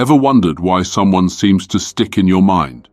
Ever wondered why someone seems to stick in your mind?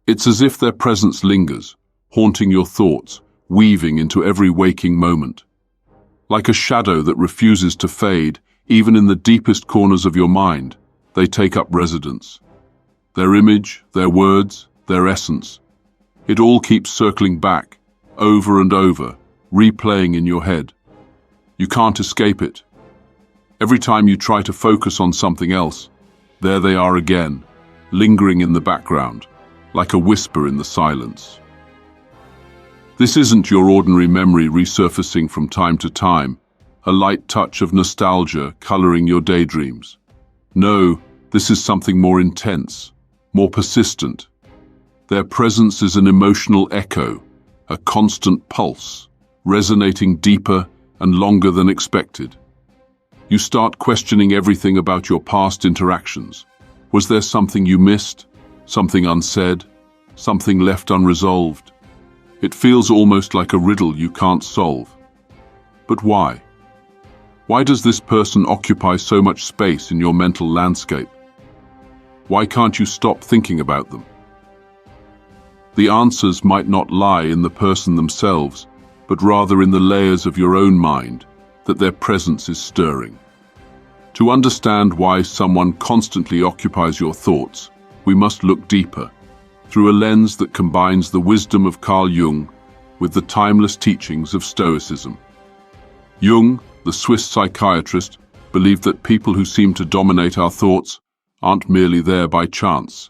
It's as if their presence lingers, haunting your thoughts, weaving into every waking moment. Like a shadow that refuses to fade, even in the deepest corners of your mind, they take up residence. Their image, their words, their essence. It all keeps circling back, over and over, replaying in your head. You can't escape it. Every time you try to focus on something else, there they are again, lingering in the background, like a whisper in the silence. This isn't your ordinary memory resurfacing from time to time, a light touch of nostalgia coloring your daydreams. No, this is something more intense, more persistent. Their presence is an emotional echo, a constant pulse, resonating deeper and longer than expected. You start questioning everything about your past interactions. Was there something you missed, something unsaid, something left unresolved? It feels almost like a riddle you can't solve. But why? Why does this person occupy so much space in your mental landscape? Why can't you stop thinking about them? The answers might not lie in the person themselves, but rather in the layers of your own mind that their presence is stirring. To understand why someone constantly occupies your thoughts, we must look deeper, through a lens that combines the wisdom of Carl Jung with the timeless teachings of Stoicism. Jung, the Swiss psychiatrist, believed that people who seem to dominate our thoughts aren't merely there by chance.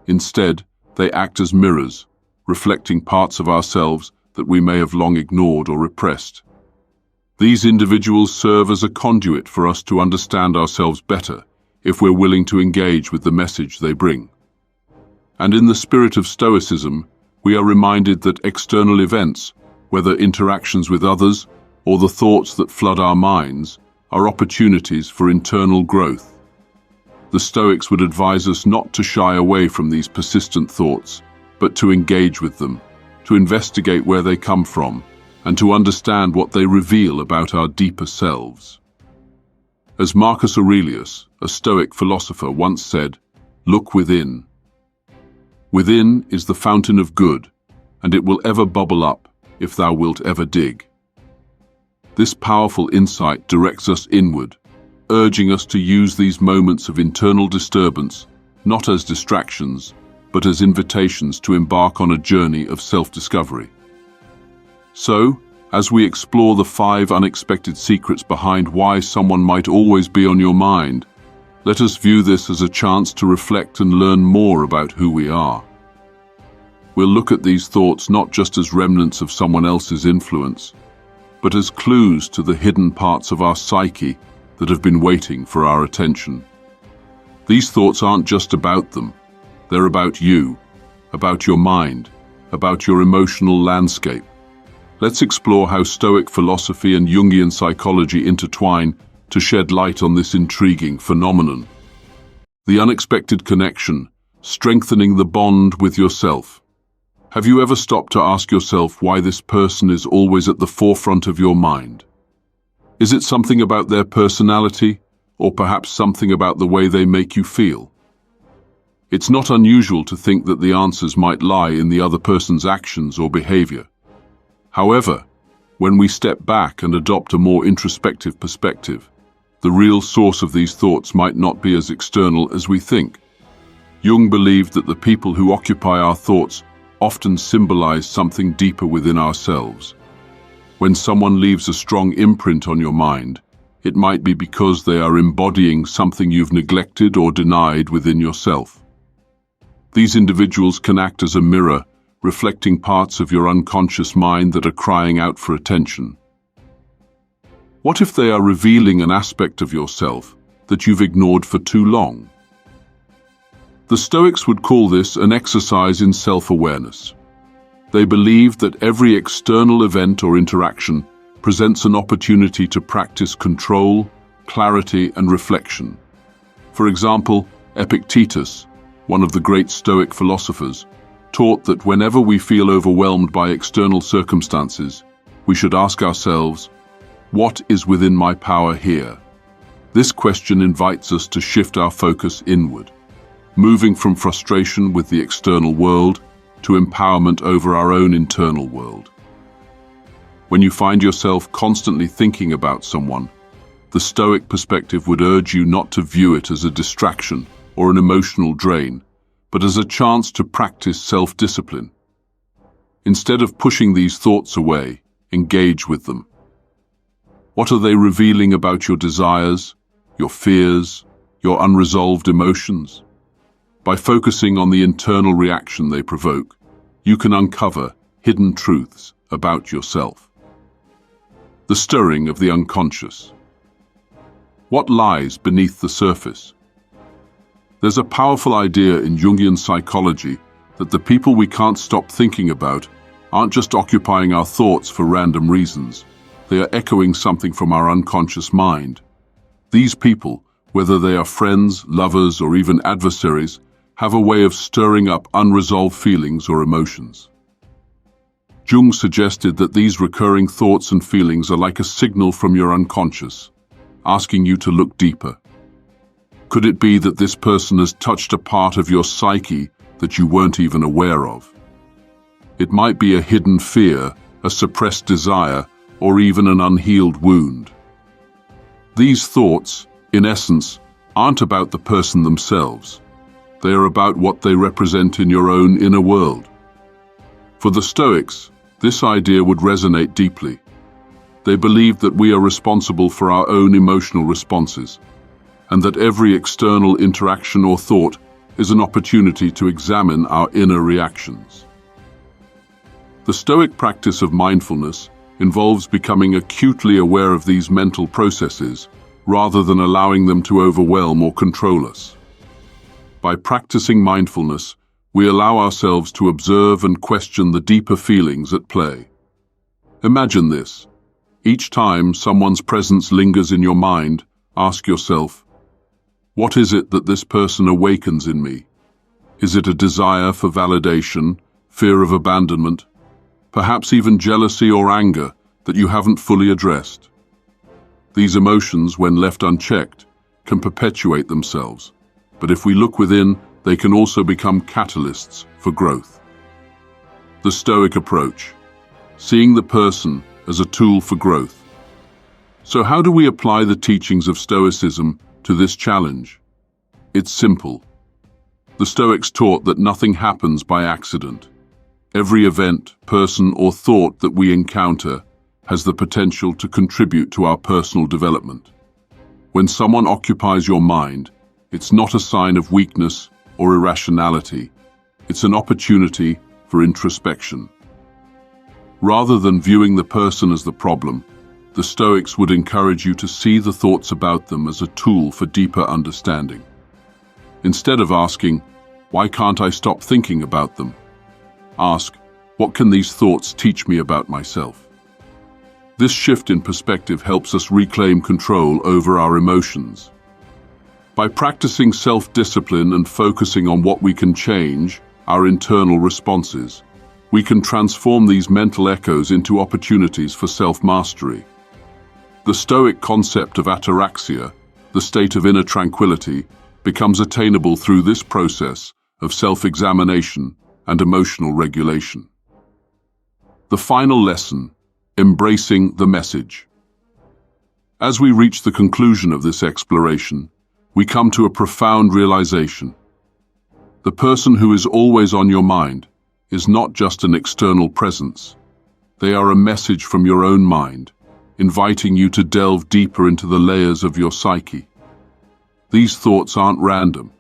Instead, they act as mirrors, reflecting parts of ourselves that we may have long ignored or repressed. These individuals serve as a conduit for us to understand ourselves better if we're willing to engage with the message they bring. And in the spirit of Stoicism, we are reminded that external events, whether interactions with others or the thoughts that flood our minds, are opportunities for internal growth. The Stoics would advise us not to shy away from these persistent thoughts, but to engage with them, to investigate where they come from, and to understand what they reveal about our deeper selves. As Marcus Aurelius, a Stoic philosopher, once said, "Look within. Within is the fountain of good, and it will ever bubble up if thou wilt ever dig." This powerful insight directs us inward, urging us to use these moments of internal disturbance not as distractions, but as invitations to embark on a journey of self-discovery. So, as we explore the 5 unexpected secrets behind why someone might always be on your mind, let us view this as a chance to reflect and learn more about who we are. We'll look at these thoughts not just as remnants of someone else's influence, but as clues to the hidden parts of our psyche that have been waiting for our attention. These thoughts aren't just about them, they're about you, about your mind, about your emotional landscape. Let's explore how Stoic philosophy and Jungian psychology intertwine to shed light on this intriguing phenomenon. The unexpected connection, strengthening the bond with yourself. Have you ever stopped to ask yourself why this person is always at the forefront of your mind? Is it something about their personality, or perhaps something about the way they make you feel? It's not unusual to think that the answers might lie in the other person's actions or behavior. However, when we step back and adopt a more introspective perspective, the real source of these thoughts might not be as external as we think. Jung believed that the people who occupy our thoughts often symbolize something deeper within ourselves. When someone leaves a strong imprint on your mind, it might be because they are embodying something you've neglected or denied within yourself. These individuals can act as a mirror, reflecting parts of your unconscious mind that are crying out for attention. What if they are revealing an aspect of yourself that you've ignored for too long? The Stoics would call this an exercise in self-awareness. They believed that every external event or interaction presents an opportunity to practice control, clarity, and reflection. For example, Epictetus, one of the great Stoic philosophers, taught that whenever we feel overwhelmed by external circumstances, we should ask ourselves, what is within my power here? This question invites us to shift our focus inward, moving from frustration with the external world to empowerment over our own internal world. When you find yourself constantly thinking about someone, the Stoic perspective would urge you not to view it as a distraction or an emotional drain, but as a chance to practice self-discipline. Instead of pushing these thoughts away, engage with them. What are they revealing about your desires, your fears, your unresolved emotions? By focusing on the internal reaction they provoke, you can uncover hidden truths about yourself. The stirring of the unconscious. What lies beneath the surface? There's a powerful idea in Jungian psychology that the people we can't stop thinking about aren't just occupying our thoughts for random reasons. They are echoing something from our unconscious mind. These people, whether they are friends, lovers, or even adversaries, have a way of stirring up unresolved feelings or emotions. Jung suggested that these recurring thoughts and feelings are like a signal from your unconscious, asking you to look deeper. Could it be that this person has touched a part of your psyche that you weren't even aware of? It might be a hidden fear, a suppressed desire, or even an unhealed wound. These thoughts, in essence, aren't about the person themselves. They are about what they represent in your own inner world. For the Stoics, this idea would resonate deeply. They believed that we are responsible for our own emotional responses, and that every external interaction or thought is an opportunity to examine our inner reactions. The Stoic practice of mindfulness involves becoming acutely aware of these mental processes rather than allowing them to overwhelm or control us. By practicing mindfulness, we allow ourselves to observe and question the deeper feelings at play. Imagine this. Each time someone's presence lingers in your mind, ask yourself, what is it that this person awakens in me? Is it a desire for validation, fear of abandonment, perhaps even jealousy or anger that you haven't fully addressed? These emotions, when left unchecked, can perpetuate themselves, but if we look within, they can also become catalysts for growth. The Stoic approach, seeing the person as a tool for growth. So how do we apply the teachings of Stoicism to this challenge? It's simple. The Stoics taught that nothing happens by accident. Every event, person, or thought that we encounter has the potential to contribute to our personal development. When someone occupies your mind, it's not a sign of weakness or irrationality. It's an opportunity for introspection. Rather than viewing the person as the problem, the Stoics would encourage you to see the thoughts about them as a tool for deeper understanding. Instead of asking, why can't I stop thinking about them? Ask, what can these thoughts teach me about myself? This shift in perspective helps us reclaim control over our emotions. By practicing self-discipline and focusing on what we can change, our internal responses, we can transform these mental echoes into opportunities for self-mastery. The Stoic concept of ataraxia, the state of inner tranquility, becomes attainable through this process of self-examination and emotional regulation. The final lesson, embracing the message. As we reach the conclusion of this exploration, we come to a profound realization. The person who is always on your mind is not just an external presence. They are a message from your own mind, inviting you to delve deeper into the layers of your psyche. These thoughts aren't random.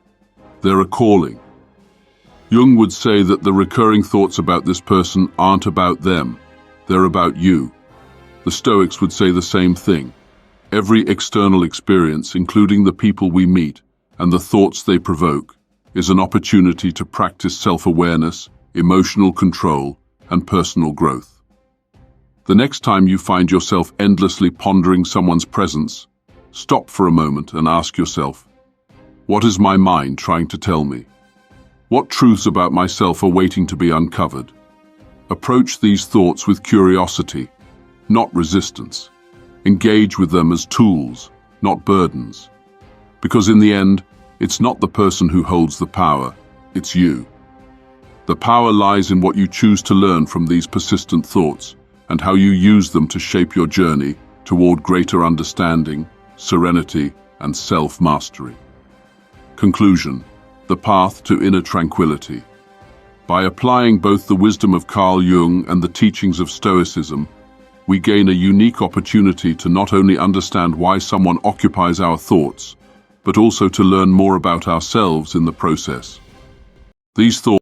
They're a calling. Jung would say that the recurring thoughts about this person aren't about them. They're about you. The Stoics would say the same thing. Every external experience, including the people we meet and the thoughts they provoke, is an opportunity to practice self-awareness, emotional control, and personal growth. The next time you find yourself endlessly pondering someone's presence, stop for a moment and ask yourself, what is my mind trying to tell me? What truths about myself are waiting to be uncovered? Approach these thoughts with curiosity, not resistance. Engage with them as tools, not burdens. Because in the end, it's not the person who holds the power, it's you. The power lies in what you choose to learn from these persistent thoughts and how you use them to shape your journey toward greater understanding, serenity, and self-mastery. Conclusion: the path to inner tranquility. By applying both the wisdom of Carl Jung and the teachings of Stoicism, we gain a unique opportunity to not only understand why someone occupies our thoughts, but also to learn more about ourselves in the process. These thoughts